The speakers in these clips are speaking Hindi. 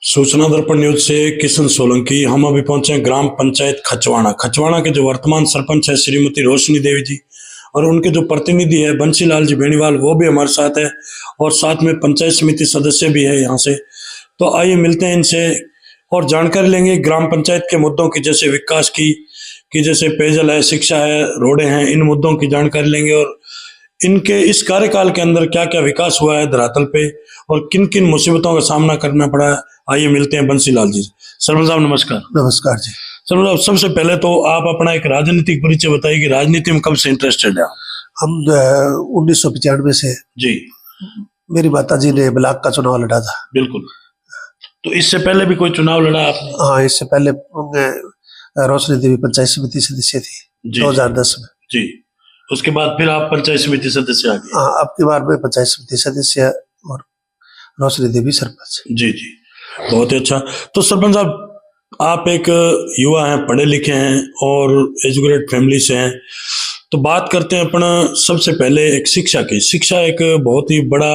सूचना दर्पण न्यूज से किशन सोलंकी। हम अभी पहुंचे हैं ग्राम पंचायत खचवाड़ा। खचवाड़ा के जो वर्तमान सरपंच है श्रीमती रोशनी देवी जी और उनके जो प्रतिनिधि है बंसीलाल जी बेनीवाल, वो भी हमारे साथ है और साथ में पंचायत समिति सदस्य भी है यहाँ से। तो आइए मिलते हैं इनसे और जानकारी लेंगे ग्राम पंचायत के मुद्दों की, जैसे विकास की जैसे पेयजल है, शिक्षा है, रोडें हैं, इन मुद्दों की जानकारी लेंगे और इनके इस कार्यकाल के अंदर क्या क्या विकास हुआ है धरातल पे और किन किन मुसीबतों का सामना करना पड़ा है। आइए मिलते हैं बंसीलाल जी। सरपंच साहब नमस्कार। नमस्कार जी। सरपंच साहब, सबसे पहले तो आप अपना एक राजनीतिक परिचय बताइए कि राजनीति में कब से इंटरेस्टेड है? हम 1995 से जी। मेरी माता जी ने ब्लॉक का चुनाव लड़ा था। बिल्कुल। तो इससे पहले भी कोई चुनाव लड़ा आपने? हाँ, इससे पहले रोशनी देवी पंचायत समिति सदस्य थी 2010 में। जी। उसके बाद फिर आप पंचायत समिति सदस्य आ गए? हाँ, अब की बार में पंचायत समिति सदस्य और रोशनी देवी सरपंच। जी जी, बहुत ही अच्छा। तो सरपंच साहब, आप एक युवा हैं, पढ़े लिखे हैं और एजुकेटेड फैमिली से हैं, तो बात करते हैं अपना सबसे पहले एक शिक्षा की। शिक्षा एक बहुत ही बड़ा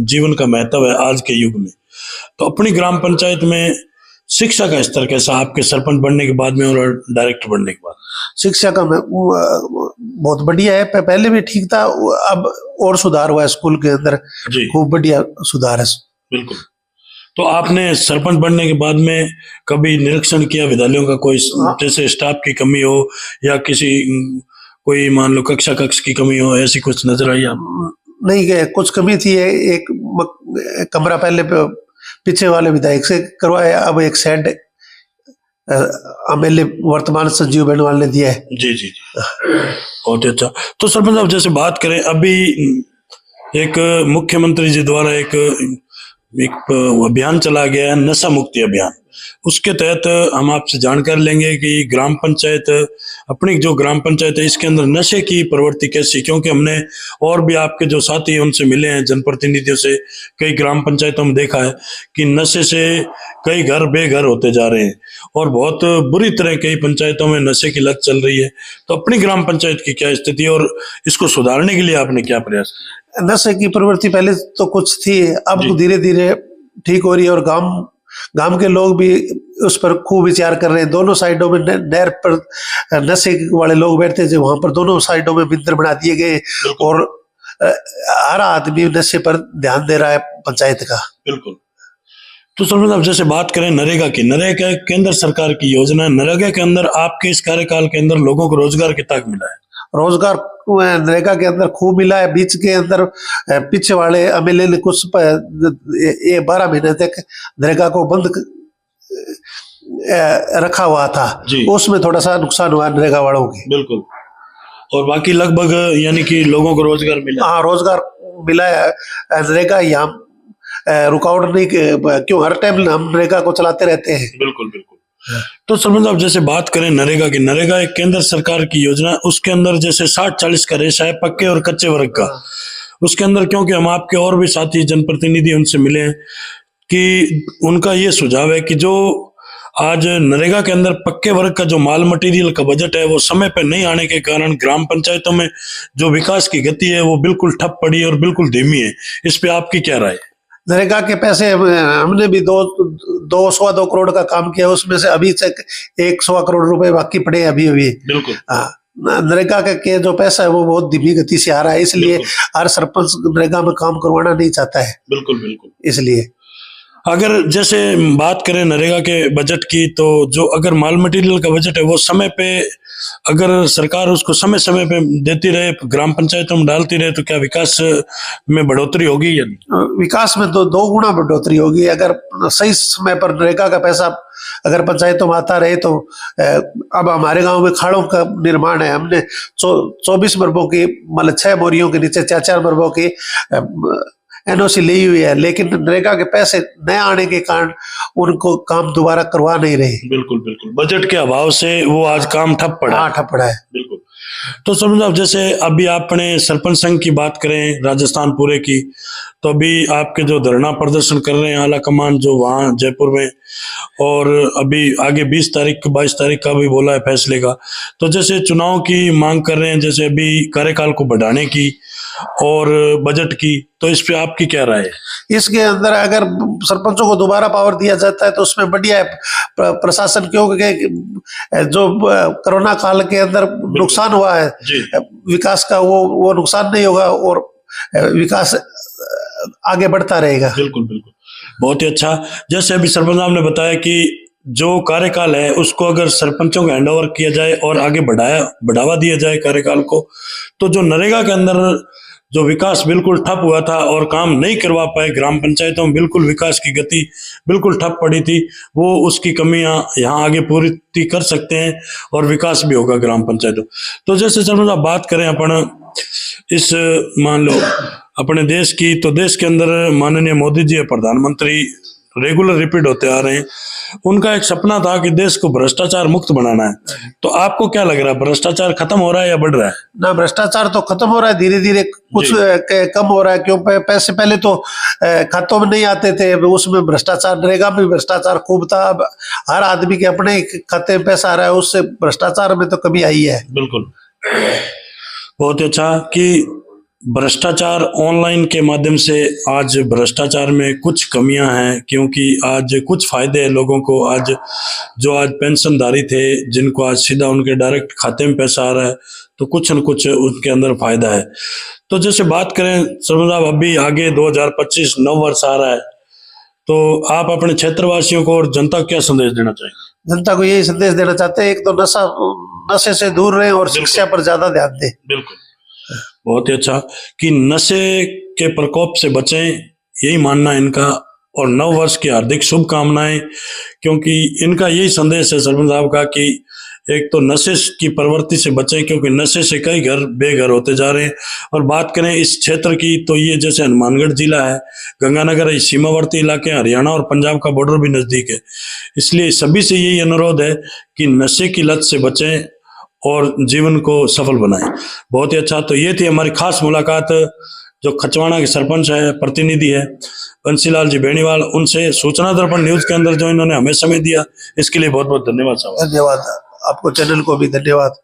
जीवन का महत्व है आज के युग में। तो अपनी ग्राम पंचायत में शिक्षा का स्तर कैसा आपके सरपंच बनने के बाद में और डायरेक्टर बनने के बाद? शिक्षा का बहुत बढ़िया है। पहले भी ठीक था, अब और सुधार हुआ है स्कूल के अंदर। खूब बढ़िया सुधार है। बिल्कुल। तो आपने सरपंच बनने के बाद में कभी निरीक्षण किया विद्यालयों का, कोई जैसे स्टाफ की कमी हो या कोई मान लो कक्ष की कमी हो, ऐसी कुछ नजर आई आप? नहीं, कुछ कमी थी। एक कमरा पहले पीछे वाले विधायक से करवाया, अब एक शेड एमएलए वर्तमान संजीव बेनीवाल ने दिया है। जी जी जी, बहुत अच्छा। तो सरपंच साहब, जैसे बात करें, अभी एक मुख्यमंत्री जी द्वारा एक अभियान चला गया है, नशा मुक्ति अभियान। उसके तहत हम आपसे जानकारी लेंगे कि ग्राम पंचायत, अपनी जो ग्राम पंचायत है, इसके अंदर नशे की प्रवृत्ति कैसी, क्योंकि हमने और भी आपके जो साथी हैं उनसे मिले हैं, जनप्रतिनिधियों से, कई ग्राम पंचायतों में देखा है कि नशे से कई घर बेघर होते जा रहे हैं और बहुत बुरी तरह कई पंचायतों में नशे की लत चल रही है। तो अपनी ग्राम पंचायत की क्या स्थिति है और इसको सुधारने के लिए आपने क्या प्रयास किया? नशे की प्रवृत्ति पहले तो कुछ थी, अब धीरे धीरे ठीक हो रही है और गांव के लोग भी उस पर खूब विचार कर रहे हैं। दोनों साइडों में नहर पर नशे वाले लोग बैठते थे, वहां पर दोनों साइडों में बिंदर बना दिए गए और हर आदमी नशे पर ध्यान दे रहा है पंचायत का। बिल्कुल। तो सरपंच साहब, जैसे बात करें नरेगा की, नरेगा केंद्र सरकार की योजना है। नरेगा के अंदर आपके इस कार्यकाल के अंदर लोगों को रोजगार कितना मिला है? रोजगार नरेगा के अंदर खूब मिला है। बीच के अंदर पीछे वाले एमएलए ने कुछ 12 महीने तक नरेगा को बंद रखा हुआ था, उसमें थोड़ा सा नुकसान हुआ नरेगा वालों की। बिल्कुल। और बाकी लगभग यानी कि लोगों को रोजगार मिला? हाँ, रोजगार मिला है। नरेगा यहाँ रुकावट नहीं, क्यों हर टाइम हम नरेगा को चलाते रहते हैं। बिल्कुल बिल्कुल। तो सरपंच साहब, जैसे बात करें नरेगा की, नरेगा एक केंद्र सरकार की योजना, उसके अंदर जैसे 60-40 का रेशा है पक्के और कच्चे वर्ग का। उसके अंदर क्योंकि हम आपके और भी साथी जनप्रतिनिधि उनसे मिले हैं कि उनका ये सुझाव है कि जो आज नरेगा के अंदर पक्के वर्ग का जो माल मटेरियल का बजट है वो समय पर नहीं आने के कारण ग्राम पंचायतों में जो विकास की गति है वो बिल्कुल ठप पड़ी है और बिल्कुल धीमी है। इस पे आपकी क्या राय है? नरेगा के पैसे हमने भी 2 करोड़ का काम किया, उसमें से अभी तक 100 करोड़ रुपए बाकी पड़े अभी। बिल्कुल। नरेगा के जो पैसा है वो बहुत धीमी गति से आ रहा है, इसलिए हर सरपंच नरेगा में काम करवाना नहीं चाहता है। बिल्कुल बिल्कुल। इसलिए अगर जैसे बात करें नरेगा के बजट की, तो जो अगर माल मटेरियल का बजट है वो समय पे, अगर सरकार उसको समय समय पे देती रहे, ग्राम पंचायतों में डालती रहे, तो क्या विकास में बढ़ोतरी होगी? या विकास में तो 2 गुना बढ़ोतरी होगी अगर सही समय पर नरेगा का पैसा अगर पंचायतों में आता रहे। तो अब हमारे गांव में खाड़ों का निर्माण है, हमने 24 मरबों की, मतलब 6 बोरियों के नीचे 4-4 मरबों की एनओसी ली हुई है, लेकिन नरेगा के पैसे न आने के कारण उनको काम दोबारा करवा नहीं रहे। बिल्कुल बिल्कुल। बजट के अभाव से वो आज काम ठप पड़ा है। ठप पड़ा है। बिल्कुल। तो सरपंच साहब, जैसे अभी आपने सरपंच संघ की बात करें राजस्थान पूरे की, तो अभी आपके जो धरना प्रदर्शन कर रहे हैं आला कमान जो वहाँ जयपुर में, और अभी आगे 22 तारीख का भी बोला है फैसले का, तो जैसे चुनाव की मांग कर रहे हैं, जैसे अभी कार्यकाल को बढ़ाने की, और बजट की, तो इस पे आपकी क्या राय है? इसके अंदर अगर सरपंचों को दोबारा पावर दिया जाता है तो उसमें बढ़िया है प्रशासन, क्योंकि जो कोरोना काल के अंदर नुकसान हुआ है जी विकास का, वो नुकसान नहीं होगा और विकास आगे बढ़ता रहेगा। बिल्कुल बिल्कुल, बहुत ही अच्छा। जैसे अभी सरपंच साहब ने बताया कि जो कार्यकाल है उसको अगर सरपंचों को हैंडओवर किया जाए और आगे बढ़ावा दिया जाए कार्यकाल को, तो जो नरेगा के अंदर जो विकास बिल्कुल ठप हुआ था और काम नहीं करवा पाए, ग्राम पंचायतों में बिल्कुल विकास की गति बिल्कुल ठप पड़ी थी, वो उसकी कमियां यहाँ आगे पूरी कर सकते हैं और विकास भी होगा ग्राम पंचायतों। तो जैसे सरपंच साहब बात करें अपन इस मान लो अपने देश की, तो देश के अंदर माननीय मोदी जी प्रधानमंत्री रेगुलर रिपीट होते आ रहे हैं। उनका एक सपना था कि देश को भ्रष्टाचार मुक्त बनाना है। तो आपको क्या लग रहा है, भ्रष्टाचार खत्म हो रहा है या बढ़ रहा है? ना, भ्रष्टाचार तो खत्म हो रहा है, धीरे धीरे कुछ कम हो रहा है। क्यों? पैसे पहले तो खातों में नहीं आते थे, उसमें भ्रष्टाचार, नरेगा में भ्रष्टाचार खूब था। अब हर आदमी के अपने खाते में पैसा आ रहा है, उससे भ्रष्टाचार में तो कमी आई है। बिल्कुल, बहुत अच्छा कि भ्रष्टाचार ऑनलाइन के माध्यम से आज भ्रष्टाचार में कुछ कमियां हैं, क्योंकि आज कुछ फायदे हैं लोगों को। आज जो आज पेंशनधारी थे जिनको आज सीधा उनके डायरेक्ट खाते में पैसा आ रहा है, तो कुछ न कुछ उनके अंदर फायदा है। तो जैसे बात करें सरपंच साहब, अभी आगे 2025 नव वर्ष आ रहा है, तो आप अपने क्षेत्रवासियों को और जनता को क्या संदेश देना चाहेंगे? जनता को यही संदेश देना चाहते हैं, एक तो नशे से दूर रहे और शिक्षा पर ज्यादा ध्यान दें। बिल्कुल, बहुत ही अच्छा कि नशे के प्रकोप से बचें, यही मानना इनका। और नव वर्ष की हार्दिक शुभकामनाएं, क्योंकि इनका यही संदेश है सरपंच साहब का कि एक तो नशे की प्रवृत्ति से बचें, क्योंकि नशे से कई घर बेघर होते जा रहे हैं। और बात करें इस क्षेत्र की, तो ये जैसे हनुमानगढ़ जिला है, गंगानगर है, सीमावर्ती इलाके, हरियाणा और पंजाब का बॉर्डर भी नजदीक है। इसलिए सभी से यही अनुरोध है कि नशे की लत से बचें और जीवन को सफल बनाएं। बहुत ही अच्छा। तो ये थी हमारी खास मुलाकात जो खचवाड़ा के सरपंच है, प्रतिनिधि है बंसीलाल जी बेनीवाल, उनसे सूचना दर्पण न्यूज के अंदर जो इन्होंने हमें समय दिया, इसके लिए बहुत बहुत धन्यवाद साहब। धन्यवाद, आपको चैनल को भी धन्यवाद।